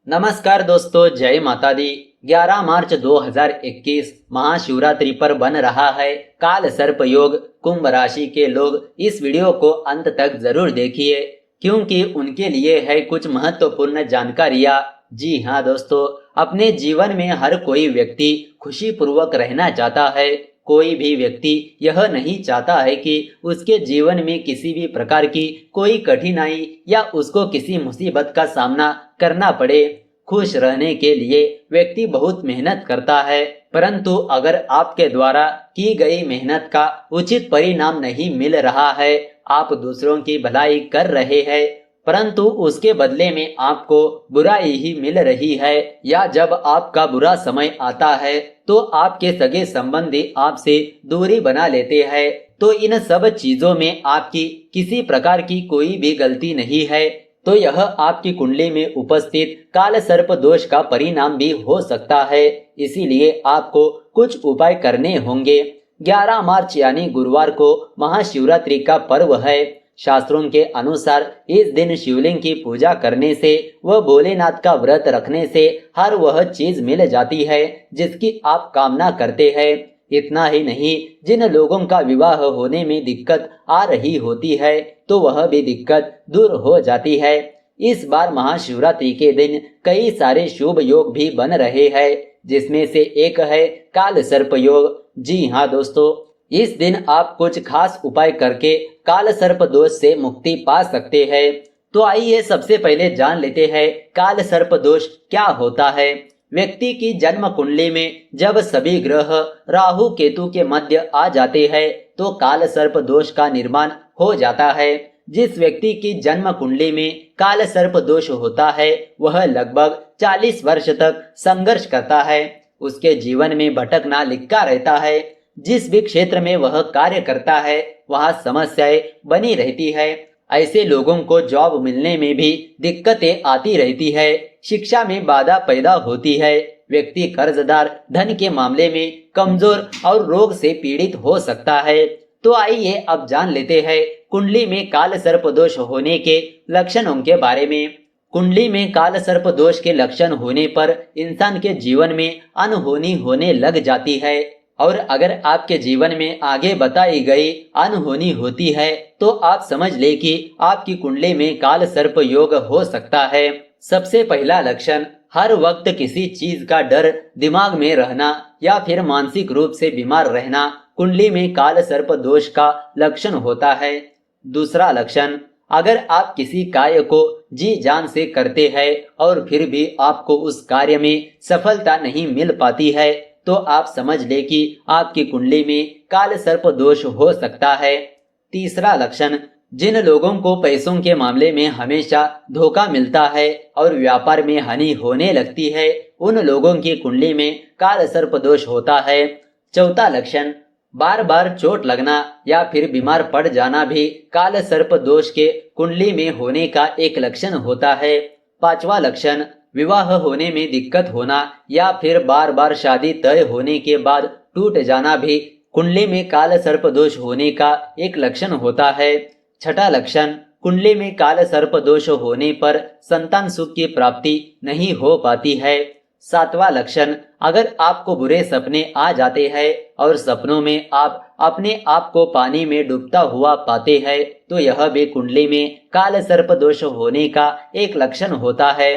नमस्कार दोस्तों, जय माता दी। 11 मार्च 2021 महाशिवरात्रि पर बन रहा है काल सर्प योग। कुंभ राशि के लोग इस वीडियो को अंत तक जरूर देखिए, क्योंकि उनके लिए है कुछ महत्वपूर्ण जानकारियाँ। जी हाँ दोस्तों, अपने जीवन में हर कोई व्यक्ति खुशी पूर्वक रहना चाहता है। कोई भी व्यक्ति यह नहीं चाहता है कि उसके जीवन में किसी भी प्रकार की कोई कठिनाई या उसको किसी मुसीबत का सामना करना पड़े। खुश रहने के लिए व्यक्ति बहुत मेहनत करता है, परंतु अगर आपके द्वारा की गई मेहनत का उचित परिणाम नहीं मिल रहा है, आप दूसरों की भलाई कर रहे हैं परंतु उसके बदले में आपको बुराई ही मिल रही है, या जब आपका बुरा समय आता है तो आपके सगे संबंधी आपसे दूरी बना लेते हैं, तो इन सब चीजों में आपकी किसी प्रकार की कोई भी गलती नहीं है। तो यह आपकी कुंडली में उपस्थित काल सर्प दोष का परिणाम भी हो सकता है। इसीलिए आपको कुछ उपाय करने होंगे। 11 मार्च यानी गुरुवार को महाशिवरात्रि का पर्व है। शास्त्रों के अनुसार इस दिन शिवलिंग की पूजा करने से व भोलेनाथ का व्रत रखने से हर वह चीज मिल जाती है जिसकी आप कामना करते हैं। इतना ही नहीं, जिन लोगों का विवाह होने में दिक्कत आ रही होती है तो वह भी दिक्कत दूर हो जाती है। इस बार महाशिवरात्रि के दिन कई सारे शुभ योग भी बन रहे हैं, जिसमें से एक है काल सर्प योग। जी हाँ दोस्तों, इस दिन आप कुछ खास उपाय करके काल सर्प दोष से मुक्ति पा सकते हैं। तो आइए सबसे पहले जान लेते हैं काल सर्प दोष क्या होता है। व्यक्ति की जन्म कुंडली में जब सभी ग्रह राहु केतु के मध्य आ जाते हैं तो काल सर्प दोष का निर्माण हो जाता है। जिस व्यक्ति की जन्म कुंडली में काल सर्प दोष होता है वह लगभग 40 वर्ष तक संघर्ष करता है। उसके जीवन में भटकना लिखा रहता है। जिस भी क्षेत्र में वह कार्य करता है वहाँ समस्याएं बनी रहती है। ऐसे लोगों को जॉब मिलने में भी दिक्कतें आती रहती है। शिक्षा में बाधा पैदा होती है। व्यक्ति कर्जदार, धन के मामले में कमजोर और रोग से पीड़ित हो सकता है। तो आइए अब जान लेते हैं कुंडली में काल सर्प दोष होने के लक्षणों के बारे में। कुंडली में काल सर्प दोष के लक्षण होने पर इंसान के जीवन में अनहोनी होने लग जाती है, और अगर आपके जीवन में आगे बताई गई अनहोनी होती है तो आप समझ ले कि आपकी कुंडली में काल सर्प योग हो सकता है। सबसे पहला लक्षण, हर वक्त किसी चीज का डर दिमाग में रहना या फिर मानसिक रूप से बीमार रहना कुंडली में काल सर्प दोष का लक्षण होता है। दूसरा लक्षण, अगर आप किसी कार्य को जी जान से करते हैं और फिर भी आपको उस कार्य में सफलता नहीं मिल पाती है तो आप समझ ले कि आपकी कुंडली में काल सर्प दोष हो सकता है। तीसरा लक्षण, जिन लोगों को पैसों के मामले में हमेशा धोखा मिलता है और व्यापार में हानि होने लगती है, उन लोगों की कुंडली में काल सर्प दोष होता है। चौथा लक्षण, बार बार चोट लगना या फिर बीमार पड़ जाना भी काल सर्प दोष के कुंडली में होने का एक लक्षण होता है। पांचवा लक्षण, विवाह होने में दिक्कत होना या फिर बार बार शादी तय होने के बाद टूट जाना भी कुंडली में काल सर्प दोष होने का एक लक्षण होता है। छठा लक्षण, कुंडली में काल सर्प दोष होने पर संतान सुख की प्राप्ति नहीं हो पाती है। सातवां लक्षण, अगर आपको बुरे सपने आ जाते हैं और सपनों में आप अपने आप को पानी में डूबता हुआ पाते हैं तो यह भी कुंडली में काल सर्प दोष होने का एक लक्षण होता है।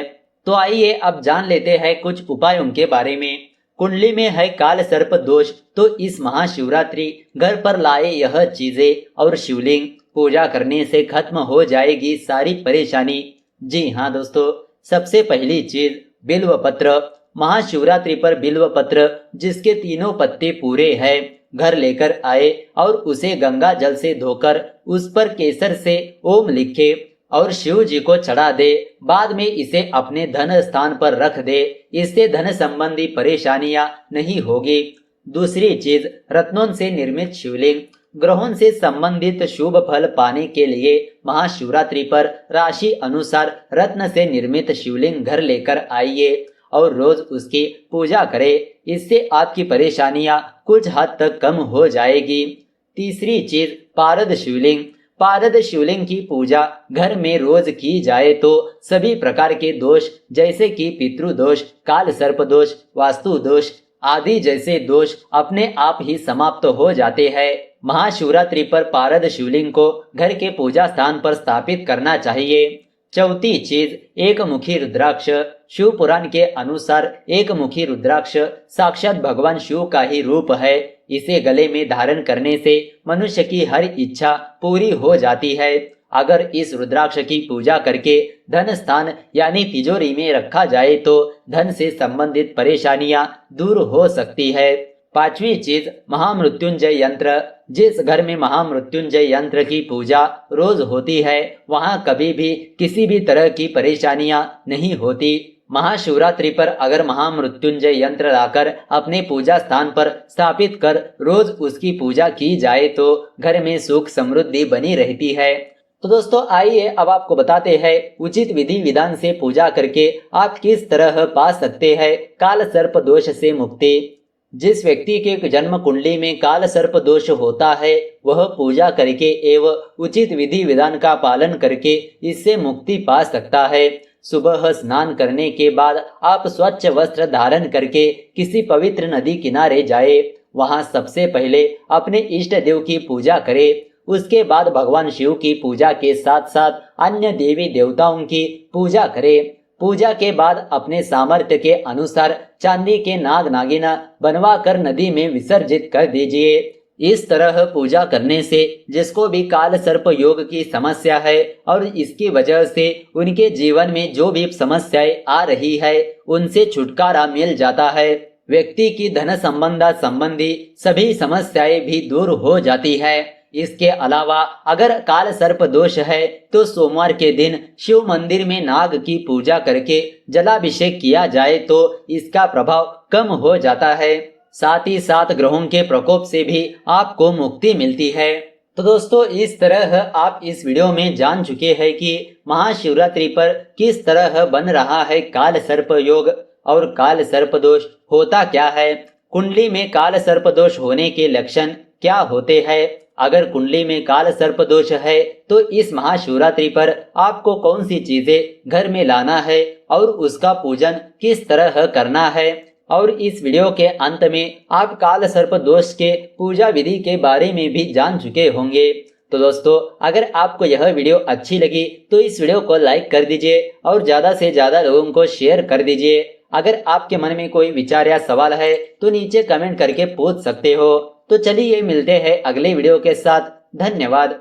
तो आइए अब जान लेते हैं कुछ उपायों के बारे में। कुंडली में है काल सर्प दोष तो इस महाशिवरात्रि घर पर लाए यह चीजें और शिवलिंग पूजा करने से खत्म हो जाएगी सारी परेशानी। जी हाँ दोस्तों, सबसे पहली चीज बिल्व पत्र। महाशिवरात्रि पर बिल्व पत्र जिसके तीनों पत्ते पूरे हैं घर लेकर आए और उसे गंगा जल से धोकर उस पर केसर से ओम लिखे और शिव जी को चढ़ा दे। बाद में इसे अपने धन स्थान पर रख दे। इससे धन संबंधी परेशानियां नहीं होगी। दूसरी चीज, रत्नों से निर्मित शिवलिंग। ग्रहों से संबंधित शुभ फल पाने के लिए महाशिवरात्रि पर राशि अनुसार रत्न से निर्मित शिवलिंग घर लेकर आइए और रोज उसकी पूजा करें। इससे आपकी परेशानियां कुछ हद तक कम हो जाएगी। तीसरी चीज, पारद शिवलिंग। पारद शिवलिंग की पूजा घर में रोज की जाए तो सभी प्रकार के दोष जैसे कि पितृदोष, काल सर्प दोष, वास्तु दोष आदि जैसे दोष अपने आप ही समाप्त हो जाते हैं। महाशिवरात्रि पर पारद शिवलिंग को घर के पूजा स्थान पर स्थापित करना चाहिए। चौथी चीज, एक मुखी रुद्राक्ष। शिव पुराण के अनुसार एक मुखी रुद्राक्ष साक्षात भगवान शिव का ही रूप है। इसे गले में धारण करने से मनुष्य की हर इच्छा पूरी हो जाती है। अगर इस रुद्राक्ष की पूजा करके धन स्थान यानी तिजोरी में रखा जाए तो धन से संबंधित परेशानियां दूर हो सकती है। पांचवी चीज, महामृत्युंजय यंत्र। जिस घर में महामृत्युंजय यंत्र की पूजा रोज होती है वहां कभी भी किसी भी तरह की परेशानियां नहीं होती। महाशिवरात्रि पर अगर महामृत्युंजय यंत्र लाकर अपने पूजा स्थान पर स्थापित कर रोज उसकी पूजा की जाए तो घर में सुख समृद्धि बनी रहती है। तो दोस्तों आइए अब आपको बताते हैं उचित विधि विधान से पूजा करके आप किस तरह पा सकते हैं काल सर्प दोष से मुक्ति। जिस व्यक्ति के जन्म कुंडली में काल सर्प दोष होता है वह पूजा करके एवं उचित विधि विधान का पालन करके इससे मुक्ति पा सकता है। सुबह स्नान करने के बाद आप स्वच्छ वस्त्र धारण करके किसी पवित्र नदी किनारे जाए। वहां सबसे पहले अपने इष्ट देव की पूजा करें। उसके बाद भगवान शिव की पूजा के साथ साथ अन्य देवी देवताओं की पूजा करें। पूजा के बाद अपने सामर्थ्य के अनुसार चांदी के नाग नागिना बनवा कर नदी में विसर्जित कर दीजिए। इस तरह पूजा करने से जिसको भी काल सर्प योग की समस्या है और इसकी वजह से उनके जीवन में जो भी समस्याएं आ रही है उनसे छुटकारा मिल जाता है। व्यक्ति की धन संबंधी सभी समस्याएं भी दूर हो जाती है। इसके अलावा अगर काल सर्प दोष है तो सोमवार के दिन शिव मंदिर में नाग की पूजा करके जलाभिषेक किया जाए तो इसका प्रभाव कम हो जाता है। साथ ही साथ ग्रहों के प्रकोप से भी आपको मुक्ति मिलती है। तो दोस्तों इस तरह आप इस वीडियो में जान चुके हैं कि महाशिवरात्रि पर किस तरह बन रहा है काल सर्प योग और काल सर्प दोष होता क्या है, कुंडली में काल सर्प दोष होने के लक्षण क्या होते हैं। अगर कुंडली में काल सर्प दोष है तो इस महाशिवरात्रि पर आपको कौन सी चीजें घर में लाना है और उसका पूजन किस तरह करना है। और इस वीडियो के अंत में आप काल सर्प दोष के पूजा विधि के बारे में भी जान चुके होंगे। तो दोस्तों अगर आपको यह वीडियो अच्छी लगी तो इस वीडियो को लाइक कर दीजिए और ज्यादा से ज्यादा लोगों को शेयर कर दीजिए। अगर आपके मन में कोई विचार या सवाल है तो नीचे कमेंट करके पूछ सकते हो। तो चलिए मिलते हैं अगले वीडियो के साथ। धन्यवाद।